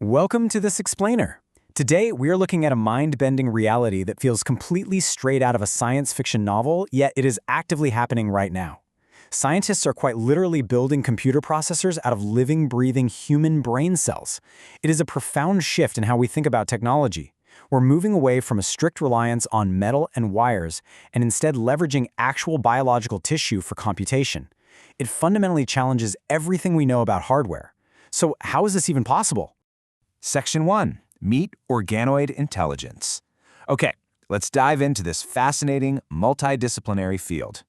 Welcome to this explainer. Today, we're looking at a mind-bending reality that feels completely straight out of a science fiction novel, yet it is actively happening right now. Scientists are quite literally building computer processors out of living, breathing human brain cells. It is a profound shift in how we think about technology. We're moving away from a strict reliance on metal and wires and instead leveraging actual biological tissue for computation. It fundamentally challenges everything we know about hardware. So how is this even possible? Section 1. Meet Organoid Intelligence. Okay, let's dive into this fascinating, multidisciplinary field.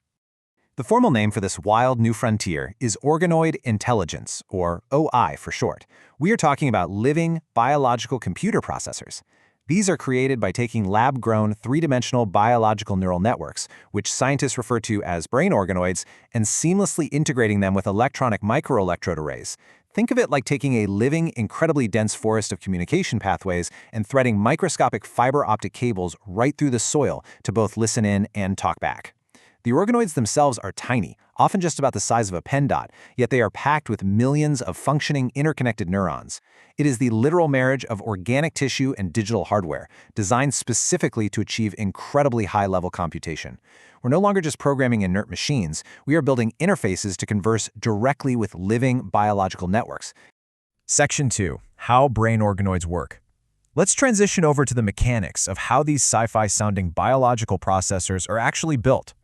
The formal name for this wild new frontier is Organoid Intelligence, or OI for short. We are talking about living, biological computer processors. These are created by taking lab-grown, three-dimensional biological neural networks, which scientists refer to as brain organoids, and seamlessly integrating them with electronic microelectrode arrays. Think of it like taking a living, incredibly dense forest of communication pathways and threading microscopic fiber optic cables right through the soil to both listen in and talk back. The organoids themselves are tiny, often just about the size of a pen dot, yet they are packed with millions of functioning, interconnected neurons. It is the literal marriage of organic tissue and digital hardware, designed specifically to achieve incredibly high-level computation. We're no longer just programming inert machines, we are building interfaces to converse directly with living biological networks. Section 2. How brain organoids work. Let's transition over to the mechanics of how these sci-fi-sounding biological processors are actually built.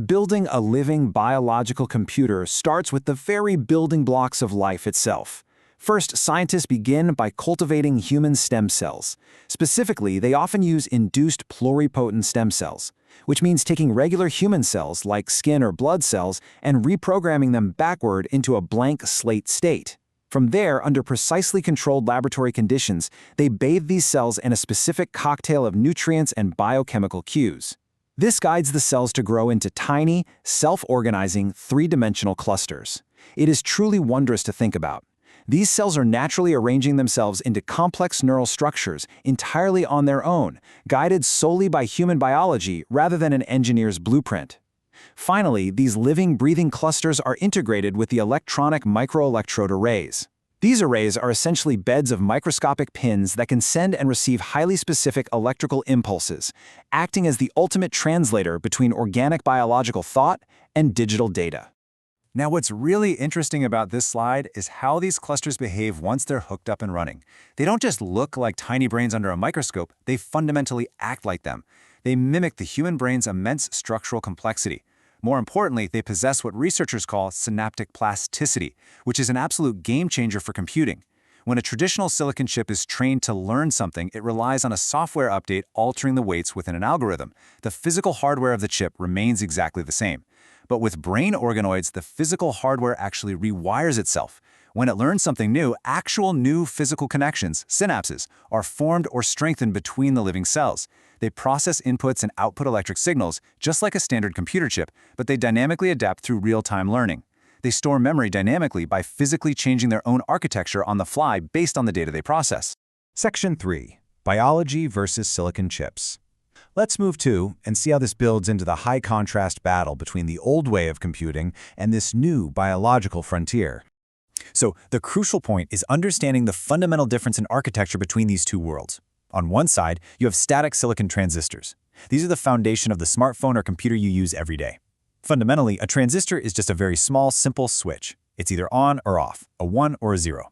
Building a living biological computer starts with the very building blocks of life itself. First, scientists begin by cultivating human stem cells. Specifically, they often use induced pluripotent stem cells, which means taking regular human cells like skin or blood cells and reprogramming them backward into a blank slate state. From there, under precisely controlled laboratory conditions, they bathe these cells in a specific cocktail of nutrients and biochemical cues. This guides the cells to grow into tiny, self-organizing, three-dimensional clusters. It is truly wondrous to think about. These cells are naturally arranging themselves into complex neural structures entirely on their own, guided solely by human biology rather than an engineer's blueprint. Finally, these living, breathing clusters are integrated with the electronic microelectrode arrays. These arrays are essentially beds of microscopic pins that can send and receive highly specific electrical impulses, acting as the ultimate translator between organic biological thought and digital data. Now, what's really interesting about this slide is how these clusters behave once they're hooked up and running. They don't just look like tiny brains under a microscope, they fundamentally act like them. They mimic the human brain's immense structural complexity. More importantly, they possess what researchers call synaptic plasticity, which is an absolute game changer for computing. When a traditional silicon chip is trained to learn something, it relies on a software update altering the weights within an algorithm. The physical hardware of the chip remains exactly the same. But with brain organoids, the physical hardware actually rewires itself. When it learns something new, actual new physical connections, synapses, are formed or strengthened between the living cells. They process inputs and output electric signals, just like a standard computer chip, but they dynamically adapt through real-time learning. They store memory dynamically by physically changing their own architecture on the fly based on the data they process. Section 3. Biology versus silicon chips. Let's move to and see how this builds into the high-contrast battle between the old way of computing and this new biological frontier. So, the crucial point is understanding the fundamental difference in architecture between these two worlds. On one side, you have static silicon transistors. These are the foundation of the smartphone or computer you use every day. Fundamentally, a transistor is just a very small, simple switch. It's either on or off, a 1 or a 0.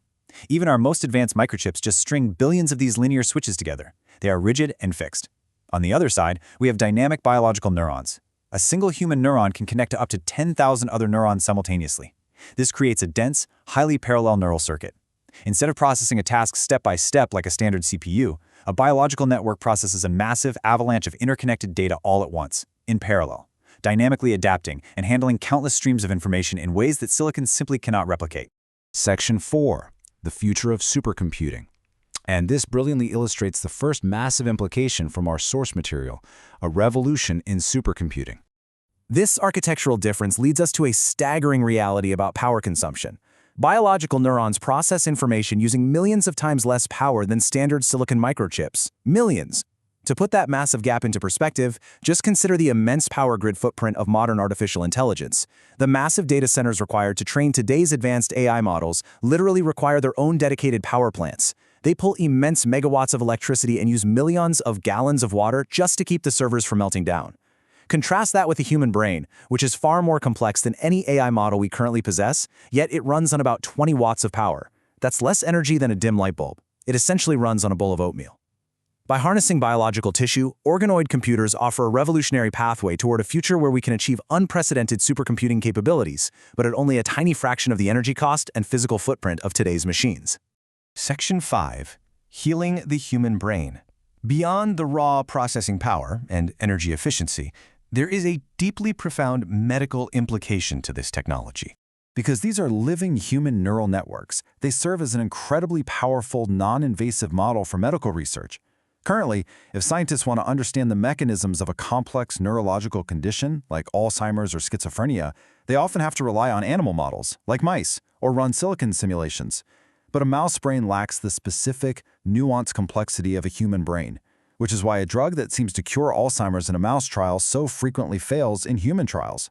Even our most advanced microchips just string billions of these linear switches together. They are rigid and fixed. On the other side, we have dynamic biological neurons. A single human neuron can connect to up to 10,000 other neurons simultaneously. This creates a dense, highly parallel neural circuit. Instead of processing a task step by step like a standard CPU, a biological network processes a massive avalanche of interconnected data all at once, in parallel, dynamically adapting and handling countless streams of information in ways that silicon simply cannot replicate. Section 4. The future of supercomputing. And this brilliantly illustrates the first massive implication from our source material, a revolution in supercomputing. This architectural difference leads us to a staggering reality about power consumption. Biological neurons process information using millions of times less power than standard silicon microchips. Millions! To put that massive gap into perspective, just consider the immense power grid footprint of modern artificial intelligence. The massive data centers required to train today's advanced AI models literally require their own dedicated power plants. They pull immense megawatts of electricity and use millions of gallons of water just to keep the servers from melting down. Contrast that with the human brain, which is far more complex than any AI model we currently possess, yet it runs on about 20 watts of power. That's less energy than a dim light bulb. It essentially runs on a bowl of oatmeal. By harnessing biological tissue, organoid computers offer a revolutionary pathway toward a future where we can achieve unprecedented supercomputing capabilities, but at only a tiny fraction of the energy cost and physical footprint of today's machines. Section 5. Healing the human brain. Beyond the raw processing power and energy efficiency, there is a deeply profound medical implication to this technology. Because these are living human neural networks, they serve as an incredibly powerful, non-invasive model for medical research. Currently, if scientists want to understand the mechanisms of a complex neurological condition, like Alzheimer's or schizophrenia, they often have to rely on animal models, like mice, or run silicon simulations. But a mouse brain lacks the specific, nuanced complexity of a human brain, which is why a drug that seems to cure Alzheimer's in a mouse trial so frequently fails in human trials.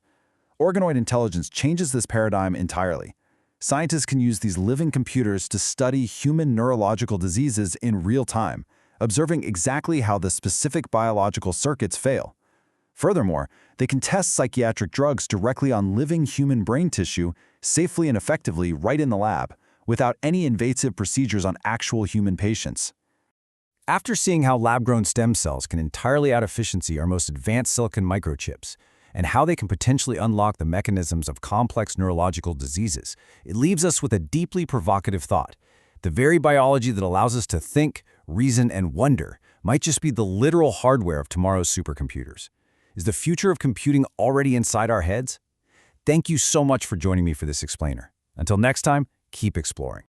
Organoid intelligence changes this paradigm entirely. Scientists can use these living computers to study human neurological diseases in real time, observing exactly how the specific biological circuits fail. Furthermore, they can test psychiatric drugs directly on living human brain tissue safely and effectively right in the lab, without any invasive procedures on actual human patients. After seeing how lab-grown stem cells can entirely out-efficiency our most advanced silicon microchips, and how they can potentially unlock the mechanisms of complex neurological diseases, it leaves us with a deeply provocative thought. The very biology that allows us to think, reason, and wonder might just be the literal hardware of tomorrow's supercomputers. Is the future of computing already inside our heads? Thank you so much for joining me for this explainer. Until next time, keep exploring.